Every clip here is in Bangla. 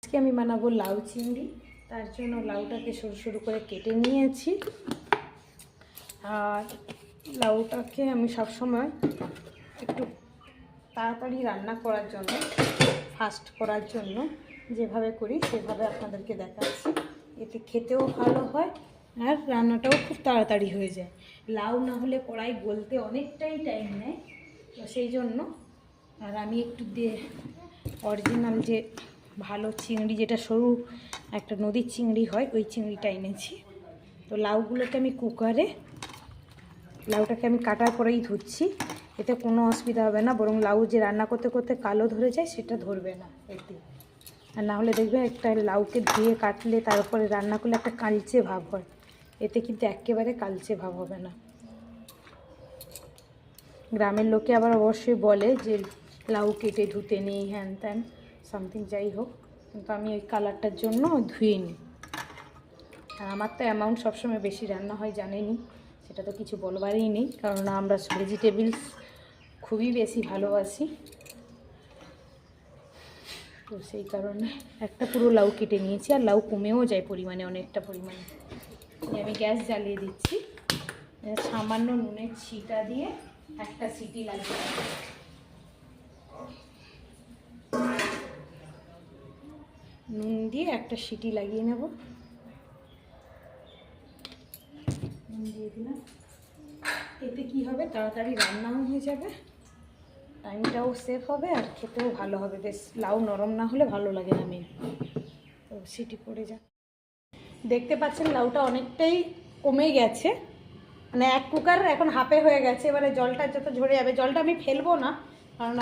আজকে আমি বানাবো লাউ চিংড়ি। তার জন্য লাউটাকে সরু সরু করে কেটে নিয়েছি। আর লাউটাকে আমি সবসময় একটু তাড়াতাড়ি রান্না করার জন্য, ফাস্ট করার জন্য যেভাবে করি সেভাবে আপনাদেরকে দেখাচ্ছি। এতে খেতেও ভালো হয় আর রান্নাটাও খুব তাড়াতাড়ি হয়ে যায়। লাউ না হলে কড়াই গলতে অনেকটাই টাইম নেয়, তো সেই জন্য। আর আমি একটু অরিজিনাল যে ভালো চিংড়ি, যেটা সরু একটা নদীর চিংড়ি হয়, ওই চিংড়িটা এনেছি। তো লাউগুলোকে আমি কুকারে, লাউটাকে আমি কাটার পরেই ধুচ্ছি। এতে কোনো অসুবিধা হবে না, বরং লাউ যে রান্না করতে করতে কালো ধরে যায় সেটা ধরবে না এতে। আর না হলে দেখবে একটা লাউকে ধুয়ে কাটলে তারপরে রান্না করলে একটা কালচে ভাব হয়, এতে কিন্তু একেবারে কালচে ভাব হবে না। গ্রামের লোকে আবার অবশ্যই বলে যে লাউ কেটে ধুতে নেই, হ্যান ত্যান সামথিং, যাই হোক, কিন্তু আমি ওই কালারটার জন্য ধুয়ে নিই। আর আমার তো অ্যামাউন্ট সবসময় বেশি রান্না হয় জানেনই, সেটা তো কিছু বলবারই নেই, কারণ আমরা ভেজিটেবলস খুবই বেশি ভালোবাসি। তো সেই কারণে একটা পুরো লাউ কেটে নিয়েছি। আর লাউ কমেও যায় পরিমাণে, অনেকটা পরিমাণে। আমি গ্যাস জ্বালিয়ে দিচ্ছি, সামান্য নুনের ছিটা দিয়ে একটা সিটি লাগিয়ে দেব। নুন দিয়ে একটা সিটি লাগিয়ে নেব। নুন দিয়ে দিলাম, এতে কি হবে, তাড়াতাড়ি রান্নাও হয়ে যাবে, টাইমটাও সেভ হবে আর খেতেও ভালো হবে। বেশ লাউ নরম না হলে ভালো লাগে না মেন। তো সিটি পড়ে যাক। দেখতে পাচ্ছেন লাউটা অনেকটাই কমে গেছে, মানে এক কুকার এখন হাফে হয়ে গেছে। এবারে জলটা যত ঝরে যাবে, জলটা আমি ফেলবো না, কারণ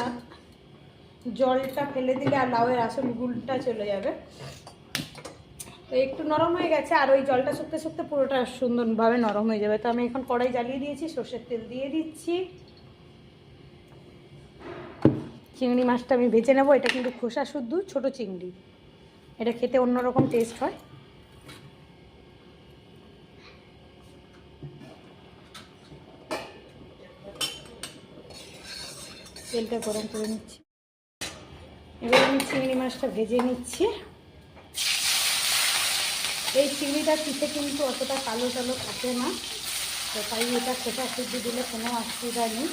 জলটা ফেলে দিলে আর লাউয়ের আসল গুলটা চলে যাবে। তো একটু নরম হয়ে গেছে, আর ওই জলটা শুকতে শুকতে পুরোটা সুন্দরভাবে নরম হয়ে যাবে। তো আমি এখন কড়াই জ্বালিয়ে দিয়েছি, সর্ষের তেল দিয়ে দিচ্ছি। চিংড়ি মাছটা আমি ভেজে নেবো। এটা কিন্তু খোসা শুদ্ধ ছোট চিংড়ি, এটা খেতে অন্যরকম টেস্ট হয়। তেলটা গরম করে নিচ্ছি, এবার আমি চিংড়ি মাছটা ভেজে নিচ্ছি। এই চিংড়িটার পিঠে কিন্তু অতটা কালো টালো থাকে না, তো তাই এটা খোসা শুদ্ধ দিলে কোনো অসুবিধা নেই।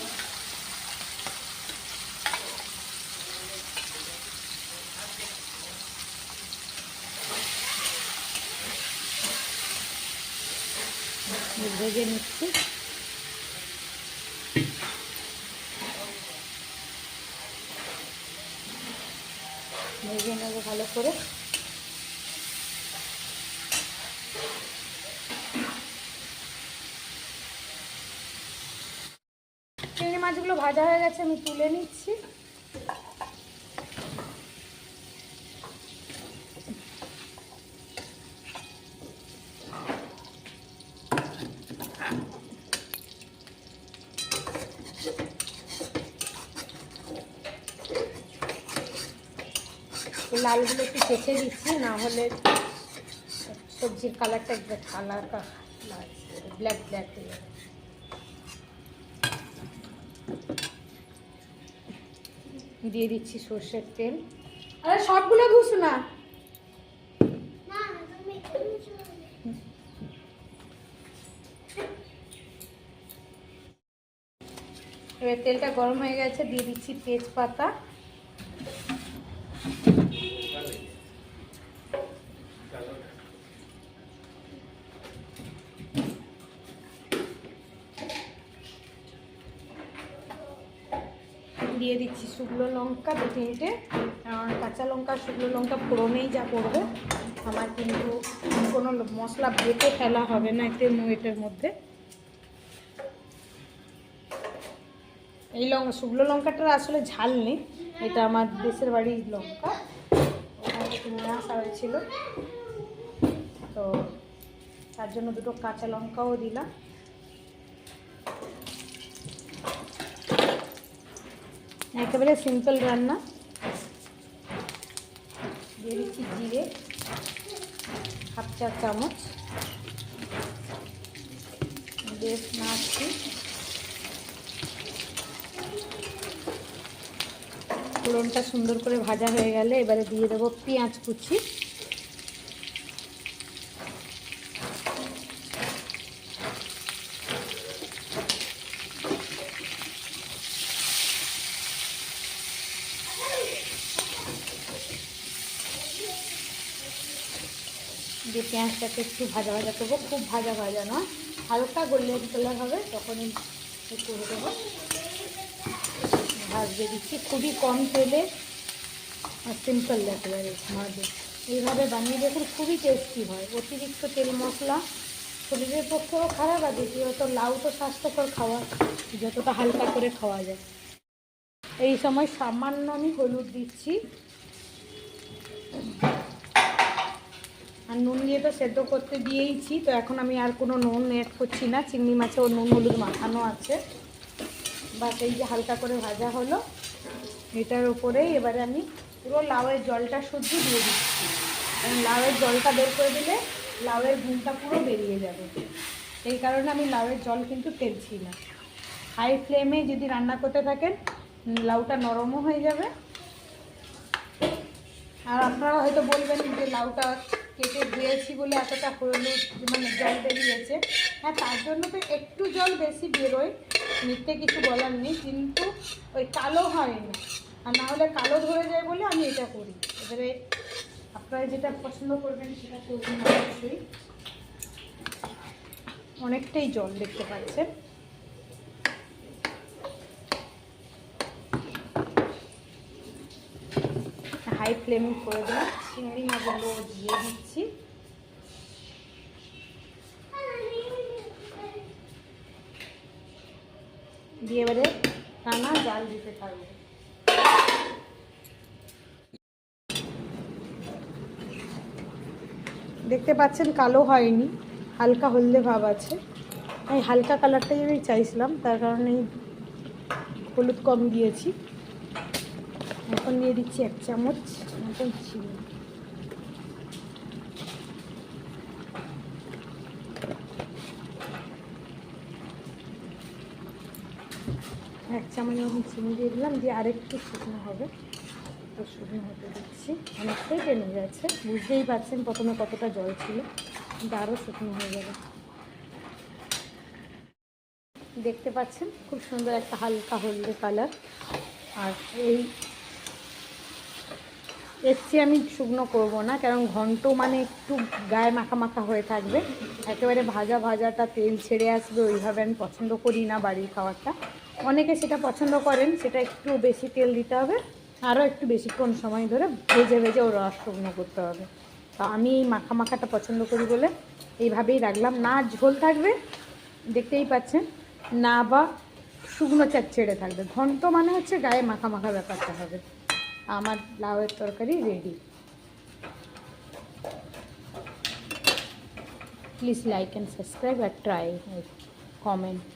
ভেজে নিচ্ছি। ভেজে নেব ভালো করে। চিংড়ি মাছগুলো ভাজা হয়ে গেছে, আমি তুলে নিচ্ছি। লালগুলো একটু চেঁচে দিচ্ছি, না হলে সবজির কালারটা একবার কালারটা ব্ল্যাক ব্ল্যাক হয়ে যাবে। দিয়ে দিচ্ছি সর্ষের তেল। আরে সবগুলো ঘুষ না, এবার তেলটা গরম হয়ে গেছে, দিয়ে দিচ্ছি তেজপাতা, দিয়ে দিচ্ছি শুকনো লঙ্কা 2-3টে। কারণ কাঁচা লঙ্কা শুকনো লঙ্কা ফোড়নেই যা করবে, আমার কিন্তু কোনো মশলা বেটে ফেলা হবে না এটার মধ্যে। এই শুকনো লঙ্কাটার আসলে ঝাল নেই, এটা আমার দেশের বাড়ির লঙ্কা, ওখান থেকে নিয়ে আসা হয়েছিল, তো তার জন্য 2টো কাঁচা লঙ্কাও দিলাম। একেবারে সিম্পল রান্না। দিয়ে দিচ্ছি জিরে 1/2 চা চামচ, বেশ নাড়ছি। ফোড়নটা সুন্দর করে ভাজা হয়ে গেলে এবারে দিয়ে দেবো পেঁয়াজ কুচি। দিয়ে পেঁয়াজটাকে একটু ভাজা ভাজা করবো, খুব ভাজা ভাজা নয়, হালকা গোল্ডেন কালার হবে তখনই করে দেবো। ভাজতে দিচ্ছি খুবই কম তেলে আর সিম্পল একেবারে ভাজবে। এইভাবে বানিয়ে দেখুন, খুবই টেস্টি হয়। অতিরিক্ত তেল মশলা শরীরের পক্ষেও খারাপ, আর দ্বিতীয়ত লাউ তো স্বাস্থ্যকর খাওয়া, যতটা হালকা করে খাওয়া যায়। এই সময় সামান্য আমি হলুদ দিচ্ছি, আর নুন দিয়ে তো সেদ্ধ করতে দিয়েইছি, তো এখন আমি আর কোনো নুন অ্যাড করছি না। চিংড়ি মাছেও নুন হলুদ মাখানো আছে। বাস এই যে হালকা করে ভাজা হলো, এটার উপরেই এবারে আমি পুরো লাউয়ের জলটা শুদ্ধ দিয়ে দিচ্ছি। কারণ লাউয়ের জলটা বের করে দিলে লাউয়ের গুণটা পুরো বেরিয়ে যাবে, এই কারণে আমি লাউয়ের জল কিন্তু ফেলছি না। হাই ফ্লেমে যদি রান্না করতে থাকেন লাউটা নরমও হয়ে যাবে। আর আপনারা হয়তো বলবেন যে লাউটা কেটে ধুয়েছি বলে এতটা হলুদ মানে জল বেরিয়েছে। হ্যাঁ, তার জন্য তো একটু জল বেশি বেরোয়, মিথ্যে কিছু বলার নেই, কিন্তু ওই কালো হয়নি। আর না হলে কালো ধরে যায় বলে আমি এটা করি। এবারে আপনারা যেটা পছন্দ করবেন সেটা করবেন অবশ্যই। অনেকটাই জল দেখতে পাচ্ছেন। হাই ফ্লেমে করে দিলাম, চিংড়ি মাছগুলো দিয়ে দিচ্ছি। দিয়ে এবারে টানা জাল দিতে থাকবে। দেখতে পাচ্ছেন কালো হয়নি, হালকা হলদে ভাব আছে। এই হালকা কালারটাই আমি চাইছিলাম, তার কারণে হলুদ কম দিয়েছি। এখন দিয়ে দিচ্ছি 1 চামচ মতন চিনি। এক চামচ মতন চিনি দিয়ে দিলাম, দিয়ে আরেকটু শুকনো হবে, তো শুকনো হতে দিচ্ছি। অনেকটাই টেনে গেছে, বুঝতেই পারছেন প্রথমে কতটা জল ছিল, কিন্তু আরও শুকনো হয়ে যাবে। দেখতে পাচ্ছেন খুব সুন্দর একটা হালকা হলদে কালার। আর এর চেয়ে আমি শুকনো করব না, কারণ ঘন্ট মানে একটু গায়ে মাখা মাখা হয়ে থাকবে, একেবারে ভাজা ভাজাটা তেল ছেড়ে আসবে, ওইভাবে আমি পছন্দ করি না বাড়ির খাবারটা। অনেকে সেটা পছন্দ করেন, সেটা একটু বেশি তেল দিতে হবে, আরও একটু বেশিক্ষণ সময় ধরে ভেজে ভেজে ওর রস শুকনো করতে হবে। তো আমি এই মাখা মাখাটা পছন্দ করি বলে এইভাবেই রাখলাম। না ঝোল থাকবে, দেখতেই পাচ্ছেন, না বা শুকনো ছেড়ে থাকবে। ঘন্ট মানে হচ্ছে গায়ে মাখা মাখা ব্যাপারটা হবে। আমার লাউয়ের তরকারি ready. Please like and subscribe আর ট্রাই কমেন্ট।